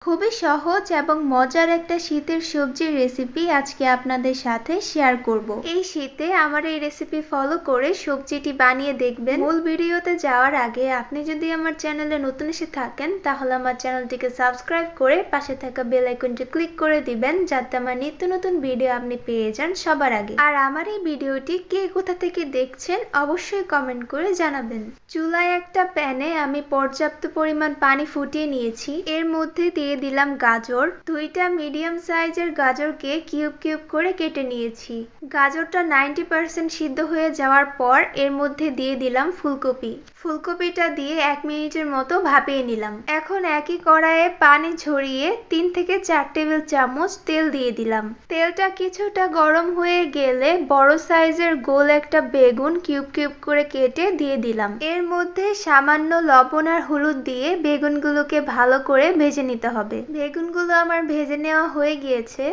খুবই সহজ এবং মজার একটা শীতের সবজির রেসিপি আজকে আপনাদের সাথে শেয়ার করব। এই শীতে আমার এই রেসিপি ফলো করে সবজিটি বানিয়ে দেখবেন। মূল ভিডিওতে যাওয়ার আগে আপনি যদি আমার চ্যানেলে নতুন এসে থাকেন তাহলে আমার চ্যানেলটিকে সাবস্ক্রাইব করে পাশে থাকা বেল আইকনটি ক্লিক করে দিবেন, যাতে আমার নিত্য নতুন ভিডিও আপনি পেয়ে যান সবার আগে। আর আমার এই ভিডিওটি কে কোথা থেকে দেখছেন অবশ্যই কমেন্ট করে জানাবেন। চুলায় একটা প্যানে আমি পর্যাপ্ত পরিমাণ পানি ফুটিয়ে নিয়েছি। এর মধ্যে দিয়ে দিলাম গাজর। দুইটা মিডিয়াম সাইজের গাজরকে কিউব কিউব করে কেটে নিয়েছি। গাজরটা 90% সিদ্ধ হয়ে যাওয়ার পর এর মধ্যে দিয়ে দিলাম ফুলকপি। ফুলকপিটা দিয়ে 1 মিনিটের মতো ভাপিয়ে নিলাম। এখন একই কড়াইয়ে পানি ঝরিয়ে 3 থেকে 4 টেবিল চামচ তেল দিয়ে দিলাম। তেলটা কিছুটা গরম হয়ে গেলে বড় সাইজের গোল একটা বেগুন কিউব কিউব করে কেটে দিয়ে দিলাম। এর মধ্যে সামান্য লবণ আর হলুদ দিয়ে বেগুনগুলোকে ভালো করে ভেজে নিতে হবে। বেগুনগুলো আমার ভেজে নেওয়া হয়ে গিয়েছে।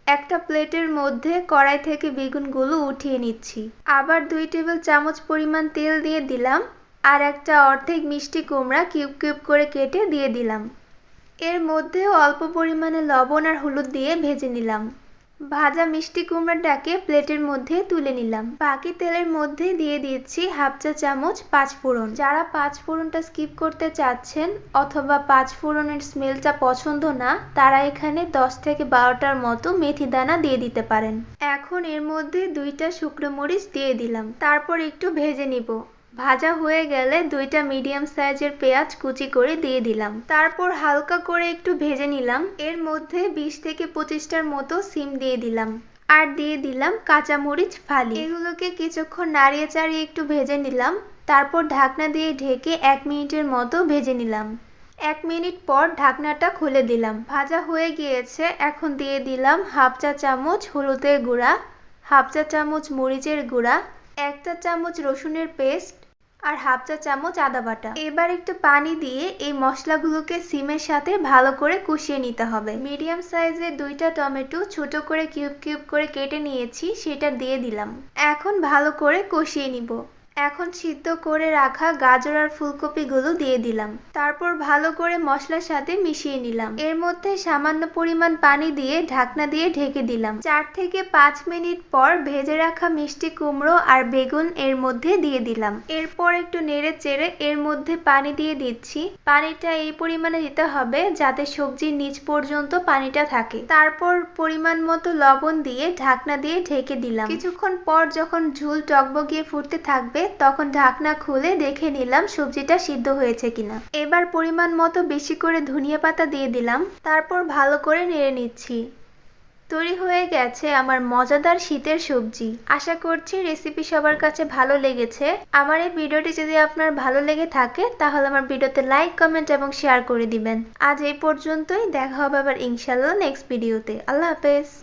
একটা প্লেটের মধ্যে কড়াই থেকে বেগুনগুলো উঠিয়ে নিচ্ছি। আবার 2 টেবিল চামচ পরিমাণ তেল দিয়ে দিলাম আর একটা অর্ধেক মিষ্টি কুমড়া কিউব কিউব করে কেটে দিয়ে দিলাম। এর মধ্যে অল্প পরিমাণে লবণ আর হলুদ দিয়ে ভেজে নিলাম। ভাজা মিষ্টি কুমড়াটাকে প্লেটের মধ্যে তুলে নিলাম। বাকি তেলের মধ্যে দিয়ে দিচ্ছি হাফ চা চামচ পাঁচফোড়ন। যারা পাঁচফোড়নটা স্কিপ করতে চাচ্ছেন অথবা পাঁচফোড়নের স্মেলটা পছন্দ না, তারা এখানে 10 থেকে 12টার মতো মেথি দানা দিয়ে দিতে পারেন। এখন এর মধ্যে 2টা শুকনো মরিচ দিয়ে দিলাম। তারপর একটু ভেজে নিব। ভাজা হয়ে গেলে 2টা মিডিয়াম সাইজের পেঁয়াজ কুচি করে দিয়ে দিলাম। তারপর হালকা করে একটু ভেজে নিলাম। এর মধ্যে 20 থেকে 25টার মতো সিম দিয়ে দিলাম আর দিয়ে দিলাম কাঁচা মরিচ ফালি। এগুলোকে কিছুক্ষণ নাড়িয়ে চাড়িয়ে একটু ভেজে নিলাম। তারপর ঢাকনা দিয়ে ঢেকে 1 মিনিটের মতো ভেজে নিলাম। 1 মিনিট পর ঢাকনাটা খুলে দিলাম। ভাজা হয়ে গিয়েছে। এখন দিয়ে দিলাম হাফ চা চামচ হলুদের গুঁড়া, হাফ চা চামচ মরিচের গুঁড়া, 1 চা চামচ রসুনের পেস্ট আর হাফ চা চামচ আদা বাটা। এবার একটু পানি দিয়ে এই মশলাগুলোকে সিমের সাথে ভালো করে কষিয়ে নিতে হবে। মিডিয়াম সাইজের 2টা টমেটো ছোট করে কিউব কিউব করে কেটে নিয়েছি, সেটা দিয়ে দিলাম। এখন ভালো করে কষিয়ে নিব। এখন সিদ্ধ করে রাখা গাজর আর ফুলকপিগুলো দিয়ে দিলাম। তারপর ভালো করে মশলার সাথে মিশিয়ে নিলাম। এর মধ্যে সামান্য পরিমাণ পানি দিয়ে ঢাকনা দিয়ে ঢেকে দিলাম। 4 থেকে 5 মিনিট পর ভেজে রাখা মিষ্টি কুমড়ো আর বেগুন এর মধ্যে দিয়ে দিলাম। এরপর একটু নেড়ে চেড়ে এর মধ্যে পানি দিয়ে দিচ্ছি। পানিটা এই পরিমাণে দিতে হবে যাতে সবজির নিচ পর্যন্ত পানিটা থাকে। তারপর পরিমাণ মতো লবণ দিয়ে ঢাকনা দিয়ে ঢেকে দিলাম। কিছুক্ষণ পর যখন ঝোল টকবগিয়ে ফুটতে থাকবে তখন ঢাকনা খুলে দেখে নিলাম সবজিটা সিদ্ধ হয়েছে কিনা। এবার পরিমাণ মতো বেশি করে ধনিয়া পাতা দিয়ে দিলাম। তারপর ভালো করে নেড়ে নিচ্ছি। তৈরি হয়ে গেছে আমার মজাদার শীতের সবজি। আশা করছি রেসিপি সবার কাছে ভালো লেগেছে। আমার এই ভিডিওটি যদি আপনার ভালো লেগে থাকে তাহলে আমার ভিডিওতে লাইক, কমেন্ট এবং শেয়ার করে দিবেন। আজ এই পর্যন্তই। দেখা হবে আবার ইনশাআল্লাহ নেক্সট ভিডিওতে। আল্লাহ হাফেজ।